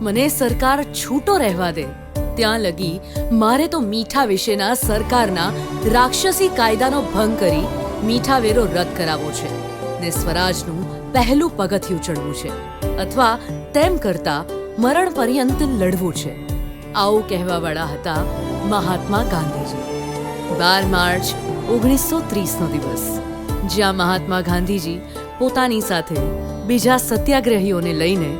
મને સરકાર છૂટો રહેવા દે ત્યાં લગી મારે તો મીઠા વિશેના સરકારના રાક્ષસી કાયદાનો ભંગ કરી મીઠા વેરો રદ કરાવવો છે ને સ્વરાજનું પહેલું પગથિયું ચડવું છે અથવા તેમ કરતા મરણ પર્યંત લડવું છે. આવું કહેવાવાળા હતા મહાત્મા ગાંધીજી. 12 માર્ચ 1930નો દિવસ, જ્યાં મહાત્મા ગાંધીજી પોતાની સાથે બીજા સત્યાગ્રહીઓને લઈને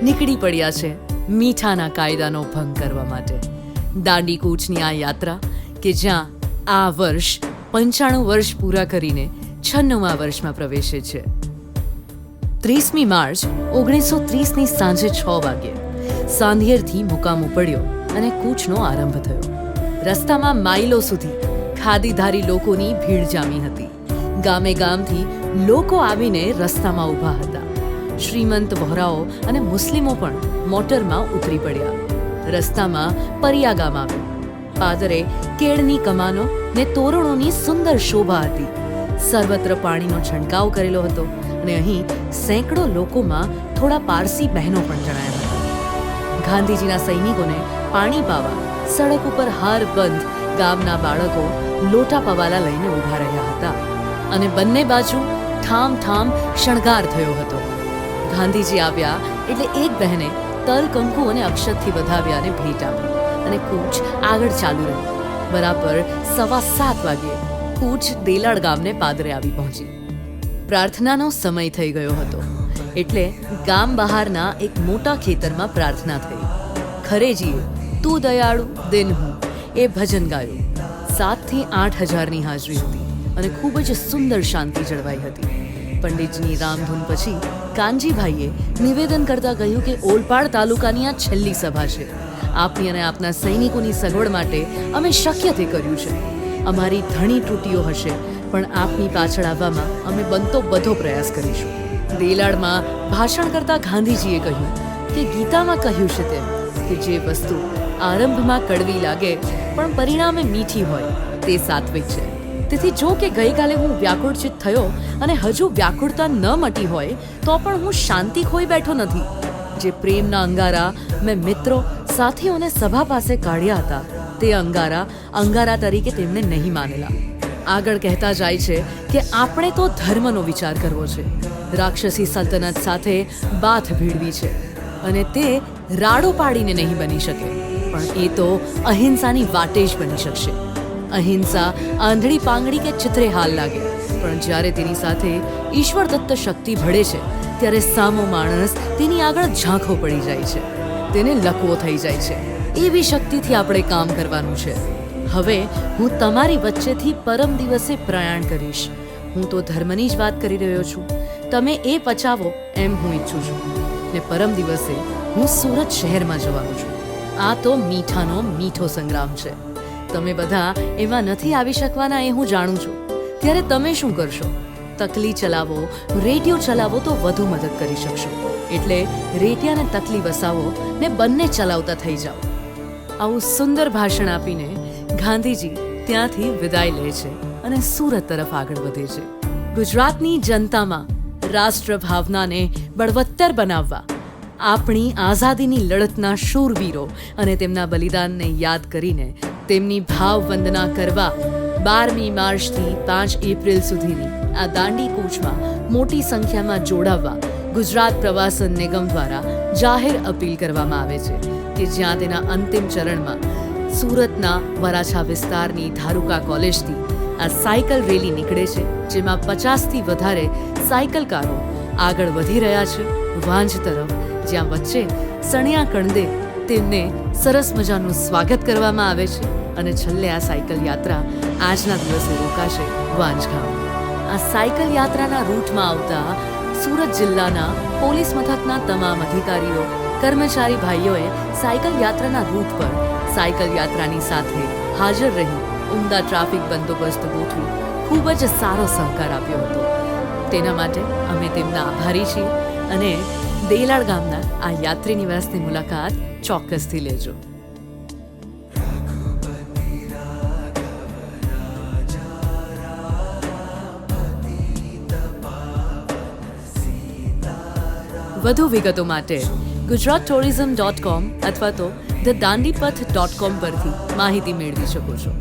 નીકળી પડ્યા છે મીઠાના કાયદાનો ભંગ કરવા માટે. દાંડી કૂચની આ યાત્રા કે જ્યાં આ વર્ષ 95 વર્ષ પૂરા કરીને 96મા વર્ષમાં પ્રવેશે છે. 30મી માર્ચ 1930ની સાંજે 6 વાગ્યે સાંધિયેરથી મુકામ ઉપડ્યો અને કૂચનો આરંભ થયો. રસ્તામાં માઇલો સુધી ખાદીધારી લોકોની ભીડ જામી હતી. ગામે ગામથી લોકો આવીને રસ્તામાં ઊભા હતા. શ્રીમંત વહોરાઓ અને મુસ્લિમો પણ મોટરમાં ઉતરી પડ્યા. રસ્તામાં પરિયા ગામ આવ્યું. પાદરે કેળની કમાનો ને તોરણોની સુંદર શોભા હતી. સર્વત્ર પાણીનો છંટકાવ કરેલો હતો અને અહીં સેંકડો લોકોમાં થોડા પારસી બહેનો પણ જણાયા હતા. ગાંધીજીના સૈનિકોને પાણી પાવા સડક ઉપર હાર બંધ ગામના બાળકો લોટા પવાલા લઈને ઊભા રહ્યા હતા અને બંને બાજુ ઠામ ઠામ શણગાર થયો હતો. ગાંધીજી આવ્યા એટલે એક બહેને તલ, કંકુ અને અક્ષતથી વધાવ્યા અને ભેટ આપી અને કૂચ આગળ ચાલુ રહી. બરાબર 7:15 વાગ્યે કૂચ દેલાડ ગામને પાદરે આવી પહોંચી. પ્રાર્થનાનો સમય થઈ ગયો હતો એટલે ગામ બહારના એક મોટા ખેતરમાં પ્રાર્થના થઈ. ખરેજીએ તું દયાળુ દિન હું એ ભજન ગાયું. 7 થી 8 હજારની હાજરી હતી અને ખૂબ જ સુંદર શાંતિ જળવાઈ હતી. પંડિતજીની રામધૂન પછી કાનજીભાઈએ નિવેદન કરતા કહ્યું કે ઓલપાડ તાલુકાની આ છેલ્લી સભા છે. આપની અને આપના સૈનિકોની સગવડ માટે અમે શક્ય તે કર્યું છે. અમારી ઘણી ત્રુટીઓ હશે પણ આપની પાછળ આવવામાં અમે બનતો બધો પ્રયાસ કરીશું. દેલાડમાં ભાષણ કરતા ગાંધીજીએ કહ્યું કે ગીતામાં કહ્યું છે તેમ કે જે વસ્તુ આરંભમાં કડવી લાગે પણ પરિણામે મીઠી હોય તે સાત્વિક છે. તેથી જો કે ગઈકાલે હું વ્યાકુળચિત થયો અને હજુ વ્યાકુળતા ન મટી હોય તો પણ હું શાંતિ ખોઈ બેઠો નથી. જે પ્રેમના અંગારા મેં મિત્રો, સાથીઓને સભા પાસે કાઢ્યા હતા તે અંગારા તરીકે તેમણે નહીં માનેલા. આગળ કહેતા જાય છે કે આપણે તો ધર્મનો વિચાર કરવો છે. રાક્ષસી સલ્તનત સાથે બાથ ભીડવી છે અને તે રાડો પાડીને નહીં બની શકે પણ એ તો અહિંસાની વાટે જ બની શકશે. અહિંસા આંધળી પાંગડી કે ચિત્રે હાલ લાગે પણ જ્યારે તેની સાથે ઈશ્વર દત્ત શક્તિ ભળે છે ત્યારે સામો માણસ તેની આગળ ઝાંખો પડી જાય છે, તેને લકવો થઈ જાય છે. એવી શક્તિથી આપણે કામ કરવાનું છે. હવે હું તમારી વચ્ચેથી પરમ દિવસે પ્રયાણ કરીશ. હું તો ધર્મની જ વાત કરી રહ્યો છું. તમે એ પચાવો એમ હું ઈચ્છું છું ને પરમ દિવસે હું સુરત શહેરમાં જવાનું છું. આ તો મીઠાનો મીઠો સંગ્રામ છે. તમે બધા એમાં નથી આવી શકવાના એ હું જાણું છું. ત્યારે તમે શું કરશો? તકલી ચલાવો, રેડિયો ચલાવો તો વધુ મદદ કરી શકશો. એટલે રેડિયાને તકલી વસાવો ને બંને ચલાવતા થઈ જાઓ. આવું સુંદર ભાષણ આપીને ગાંધીજી ત્યાંથી વિદાય લે છે અને સુરત તરફ આગળ વધે છે. ગુજરાતની જનતામાં રાષ્ટ્ર ભાવનાને બળવત્તર બનાવવા આપણી આઝાદીની લડતના શૂરવીરો અને તેમના બલિદાનને યાદ કરીને તેમની ભાવ વંદના કરવા 12મી માર્ચથી 5 એપ્રિલ સુધીની આ દાંડી કૂચમાં મોટી સંખ્યામાં જોડાવવા ગુજરાત પ્રવાસન નિગમ દ્વારા જાહેર અપીલ કરવામાં આવે છે કે જ્યાં તેના અંતિમ ચરણમાં સુરતના વરાછા વિસ્તારની ધારુકા કોલેજથી આ સાયકલ રેલી નીકળે છે, જેમાં 50થી વધારે સાયકલકારો આગળ વધી રહ્યા છે વાંજ તરફ, જ્યાં વચ્ચે સણિયા કણદે તેમને સરસ મજાનું સ્વાગત કરવામાં આવે છે અને છેલ્લે આ સાયકલ યાત્રા આજના દિવસે રોકાશે વાંજ ગામ. આ સાયકલ યાત્રાના રૂટમાં આવતા સુરત જિલ્લાના પોલીસ મથકના તમામ અધિકારીઓ, કર્મચારી ભાઈઓએ સાયકલ યાત્રાના રૂટ પર સાયકલ યાત્રાની સાથે હાજર રહી ઉમદા ટ્રાફિક બંદોબસ્ત ગોઠવી ખૂબ જ સારો સહકાર આપ્યો હતો. તેના માટે અમે તેમના આભારી છીએ અને દેલાડ ગામના આ યાત્રી નિવાસની મુલાકાત ચોક્કસથી લેજો. વધુ વિગતો માટે gujaratourism.com અથવા તો thedandipath.com પરથી માહિતી મેળવી શકો છો.